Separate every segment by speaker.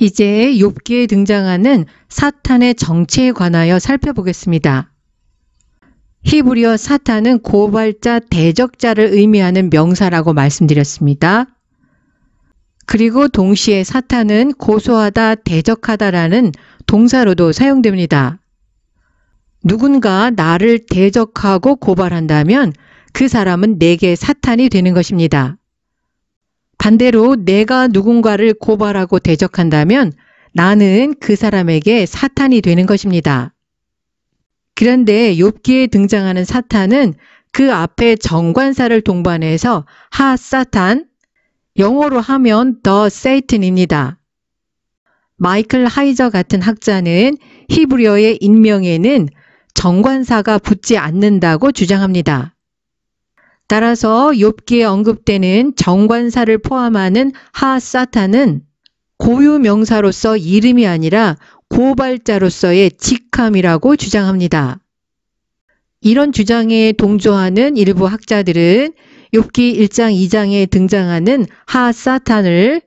Speaker 1: 이제 욥기에 등장하는 사탄의 정체에 관하여 살펴보겠습니다. 히브리어 사탄은 고발자, 대적자를 의미하는 명사라고 말씀드렸습니다. 그리고 동시에 사탄은 고소하다, 대적하다라는 동사로도 사용됩니다. 누군가 나를 대적하고 고발한다면 그 사람은 내게 사탄이 되는 것입니다. 반대로 내가 누군가를 고발하고 대적한다면 나는 그 사람에게 사탄이 되는 것입니다. 그런데 욥기에 등장하는 사탄은 그 앞에 정관사를 동반해서 하사탄, 영어로 하면 the Satan입니다. 마이클 하이저 같은 학자는 히브리어의 인명에는 정관사가 붙지 않는다고 주장합니다. 따라서 욥기에 언급되는 정관사를 포함하는 하사탄은 고유명사로서 이름이 아니라 고발자로서의 직함이라고 주장합니다. 이런 주장에 동조하는 일부 학자들은 욥기 1장 2장에 등장하는 하사탄을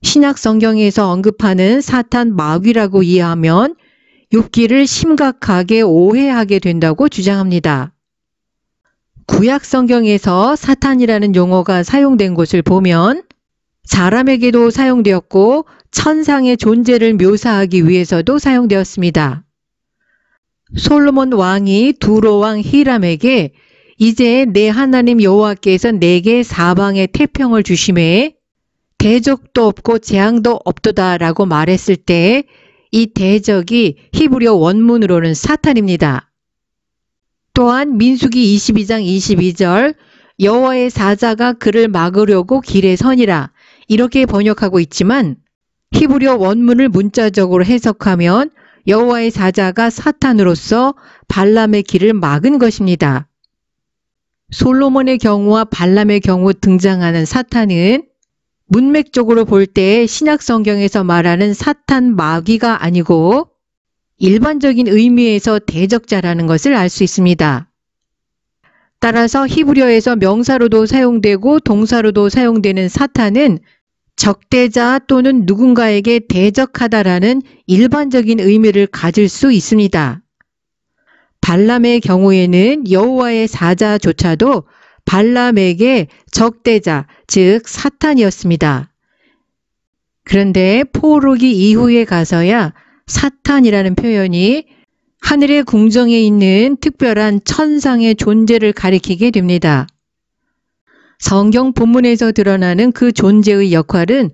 Speaker 1: 신약 성경에서 언급하는 사탄 마귀라고 이해하면 욥기를 심각하게 오해하게 된다고 주장합니다. 구약 성경에서 사탄이라는 용어가 사용된 곳을 보면 사람에게도 사용되었고 천상의 존재를 묘사하기 위해서도 사용되었습니다. 솔로몬 왕이 두로 왕 히람에게 이제 내 하나님 여호와께서 내게 사방에 태평을 주심에 대적도 없고 재앙도 없도다 라고 말했을 때 이 대적이 히브리어 원문으로는 사탄입니다. 또한 민수기 22장 22절 여호와의 사자가 그를 막으려고 길에 서니라 이렇게 번역하고 있지만 히브리어 원문을 문자적으로 해석하면 여호와의 사자가 사탄으로서 발람의 길을 막은 것입니다. 솔로몬의 경우와 발람의 경우 등장하는 사탄은 문맥적으로 볼 때 신약 성경에서 말하는 사탄 마귀가 아니고 일반적인 의미에서 대적자라는 것을 알 수 있습니다. 따라서 히브리어에서 명사로도 사용되고 동사로도 사용되는 사탄은 적대자 또는 누군가에게 대적하다라는 일반적인 의미를 가질 수 있습니다. 발람의 경우에는 여호와의 사자조차도 발람에게 적대자, 즉 사탄이었습니다. 그런데 포로기 이후에 가서야 사탄이라는 표현이 하늘의 궁정에 있는 특별한 천상의 존재를 가리키게 됩니다. 성경 본문에서 드러나는 그 존재의 역할은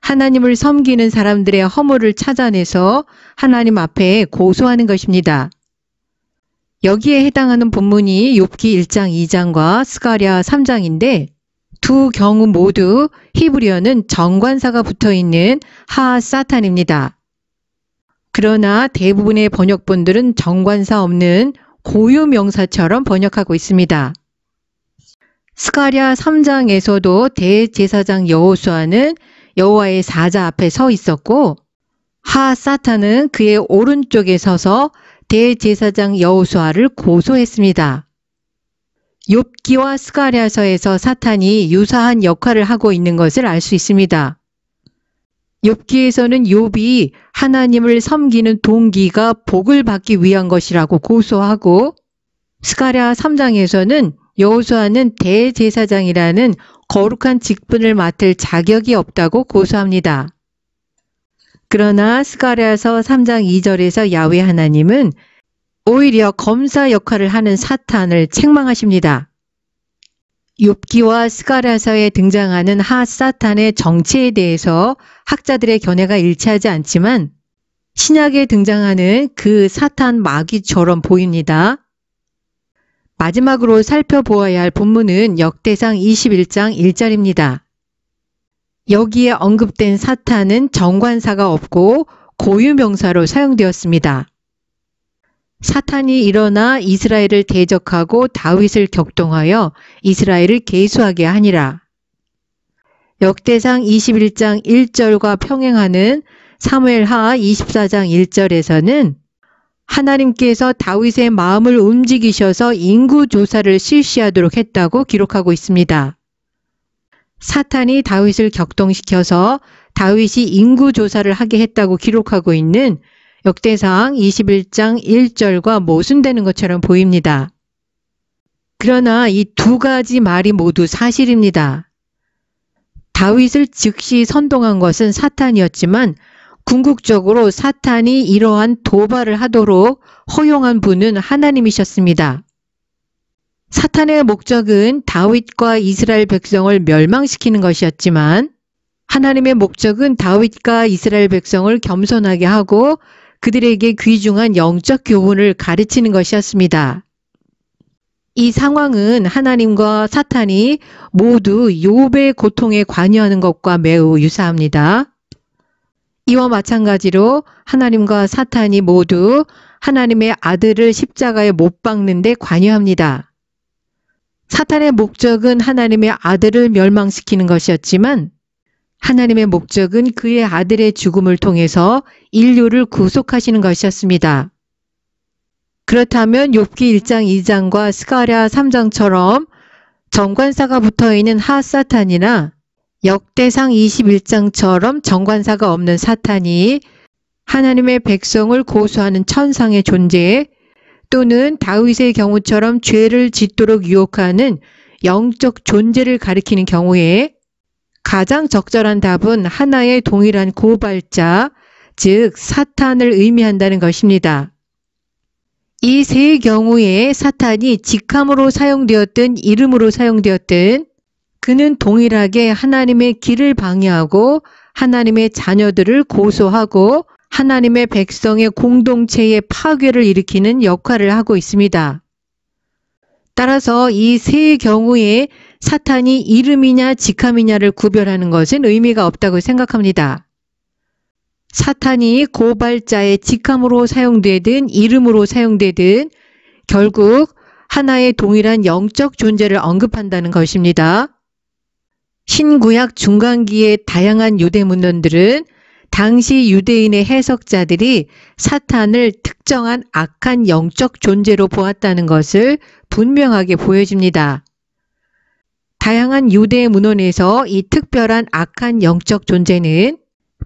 Speaker 1: 하나님을 섬기는 사람들의 허물을 찾아내서 하나님 앞에 고소하는 것입니다. 여기에 해당하는 본문이 욥기 1장 2장과 스가랴 3장인데 두 경우 모두 히브리어는 정관사가 붙어있는 하사탄입니다. 그러나 대부분의 번역본들은 정관사 없는 고유명사처럼 번역하고 있습니다. 스가랴 3장에서도 대제사장 여호수아는 여호와의 사자 앞에 서 있었고 하사탄은 그의 오른쪽에 서서 대제사장 여호수아를 고소했습니다. 욥기와 스가랴서에서 사탄이 유사한 역할을 하고 있는 것을 알 수 있습니다. 욥기에서는 욥이 하나님을 섬기는 동기가 복을 받기 위한 것이라고 고소하고 스가랴 3장에서는 여호수아는 대제사장이라는 거룩한 직분을 맡을 자격이 없다고 고소합니다. 그러나 스가랴서 3장 2절에서 야훼 하나님은 오히려 검사 역할을 하는 사탄을 책망하십니다. 욥기와 스가랴서에 등장하는 하사탄의 정체에 대해서 학자들의 견해가 일치하지 않지만 신약에 등장하는 그 사탄 마귀처럼 보입니다. 마지막으로 살펴보아야 할 본문은 역대상 21장 1절입니다. 여기에 언급된 사탄은 정관사가 없고 고유명사로 사용되었습니다. 사탄이 일어나 이스라엘을 대적하고 다윗을 격동하여 이스라엘을 계수하게 하니라. 역대상 21장 1절과 평행하는 사무엘하 24장 1절에서는 하나님께서 다윗의 마음을 움직이셔서 인구조사를 실시하도록 했다고 기록하고 있습니다. 사탄이 다윗을 격동시켜서 다윗이 인구 조사를 하게 했다고 기록하고 있는 역대상 21장 1절과 모순되는 것처럼 보입니다. 그러나 이 두 가지 말이 모두 사실입니다. 다윗을 즉시 선동한 것은 사탄이었지만 궁극적으로 사탄이 이러한 도발을 하도록 허용한 분은 하나님이셨습니다. 사탄의 목적은 다윗과 이스라엘 백성을 멸망시키는 것이었지만 하나님의 목적은 다윗과 이스라엘 백성을 겸손하게 하고 그들에게 귀중한 영적 교훈을 가르치는 것이었습니다. 이 상황은 하나님과 사탄이 모두 욥의 고통에 관여하는 것과 매우 유사합니다. 이와 마찬가지로 하나님과 사탄이 모두 하나님의 아들을 십자가에 못 박는 데 관여합니다. 사탄의 목적은 하나님의 아들을 멸망시키는 것이었지만 하나님의 목적은 그의 아들의 죽음을 통해서 인류를 구속하시는 것이었습니다. 그렇다면 욥기 1장 2장과 스가랴 3장처럼 정관사가 붙어있는 핫사탄이나 역대상 21장처럼 정관사가 없는 사탄이 하나님의 백성을 고소하는 천상의 존재 또는 다윗의 경우처럼 죄를 짓도록 유혹하는 영적 존재를 가리키는 경우에 가장 적절한 답은 하나의 동일한 고발자, 즉 사탄을 의미한다는 것입니다. 이 세 경우에 사탄이 직함으로 사용되었든 이름으로 사용되었든 그는 동일하게 하나님의 길을 방해하고 하나님의 자녀들을 고소하고 하나님의 백성의 공동체의 파괴를 일으키는 역할을 하고 있습니다. 따라서 이 세 경우에 사탄이 이름이냐 직함이냐를 구별하는 것은 의미가 없다고 생각합니다. 사탄이 고발자의 직함으로 사용되든 이름으로 사용되든 결국 하나의 동일한 영적 존재를 언급한다는 것입니다. 신구약 중간기의 다양한 유대문헌들은 당시 유대인의 해석자들이 사탄을 특정한 악한 영적 존재로 보았다는 것을 분명하게 보여줍니다. 다양한 유대 문헌에서 이 특별한 악한 영적 존재는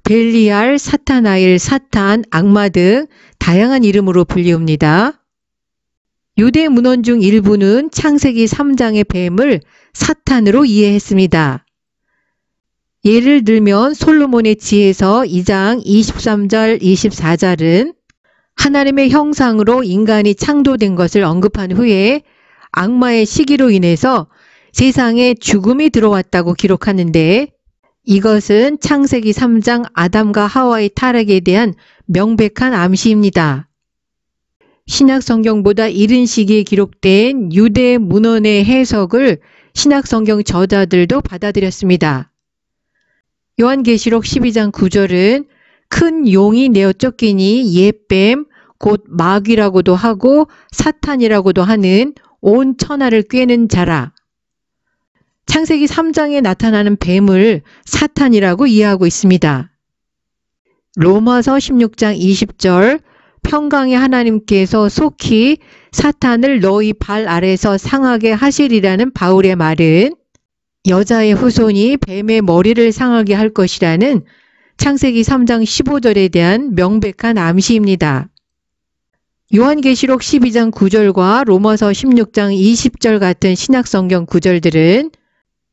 Speaker 1: 벨리알, 사타나일, 사탄, 악마 등 다양한 이름으로 불리웁니다. 유대 문헌 중 일부는 창세기 3장의 뱀을 사탄으로 이해했습니다. 예를 들면 솔로몬의 지혜서 2장 23절 24절은 하나님의 형상으로 인간이 창조된 것을 언급한 후에 악마의 시기로 인해서 세상에 죽음이 들어왔다고 기록하는데 이것은 창세기 3장 아담과 하와의 타락에 대한 명백한 암시입니다. 신약 성경보다 이른 시기에 기록된 유대 문헌의 해석을 신약 성경 저자들도 받아들였습니다. 요한계시록 12장 9절은 큰 용이 내어 쫓기니 옛뱀 곧 마귀라고도 하고 사탄이라고도 하는 온 천하를 꿰는 자라. 창세기 3장에 나타나는 뱀을 사탄이라고 이해하고 있습니다. 로마서 16장 20절 평강의 하나님께서 속히 사탄을 너희 발 아래서 상하게 하시리라는 바울의 말은 여자의 후손이 뱀의 머리를 상하게 할 것이라는 창세기 3장 15절에 대한 명백한 암시입니다. 요한계시록 12장 9절과 로마서 16장 20절 같은 신약성경 구절들은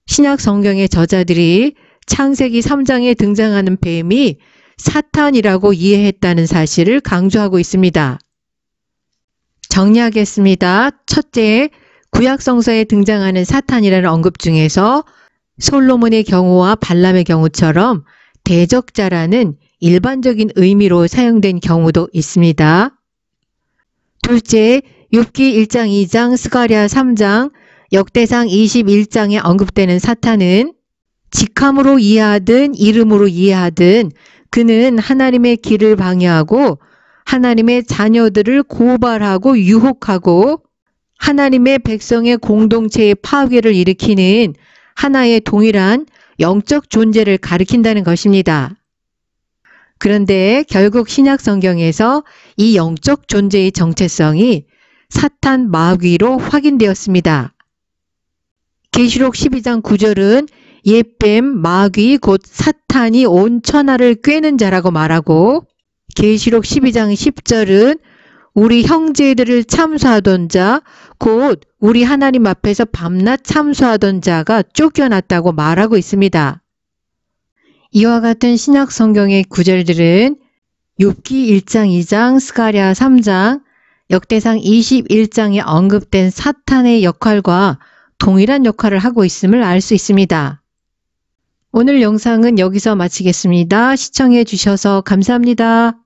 Speaker 1: 신약성경의 저자들이 창세기 3장에 등장하는 뱀이 사탄이라고 이해했다는 사실을 강조하고 있습니다. 정리하겠습니다. 첫째, 구약성서에 등장하는 사탄이라는 언급 중에서 솔로몬의 경우와 발람의 경우처럼 대적자라는 일반적인 의미로 사용된 경우도 있습니다. 둘째, 욥기 1장 2장, 스가랴 3장, 역대상 21장에 언급되는 사탄은 직함으로 이해하든 이름으로 이해하든 그는 하나님의 길을 방해하고 하나님의 자녀들을 고발하고 유혹하고 하나님의 백성의 공동체의 파괴를 일으키는 하나의 동일한 영적 존재를 가리킨다는 것입니다. 그런데 결국 신약 성경에서 이 영적 존재의 정체성이 사탄 마귀로 확인되었습니다. 계시록 12장 9절은 옛뱀, 마귀, 곧 사탄이 온 천하를 꿰는 자라고 말하고, 계시록 12장 10절은 우리 형제들을 참수하던 자, 곧 우리 하나님 앞에서 밤낮 참수하던 자가 쫓겨났다고 말하고 있습니다. 이와 같은 신약 성경의 구절들은 욥기 1장 2장, 스가랴 3장, 역대상 21장에 언급된 사탄의 역할과 동일한 역할을 하고 있음을 알 수 있습니다. 오늘 영상은 여기서 마치겠습니다. 시청해 주셔서 감사합니다.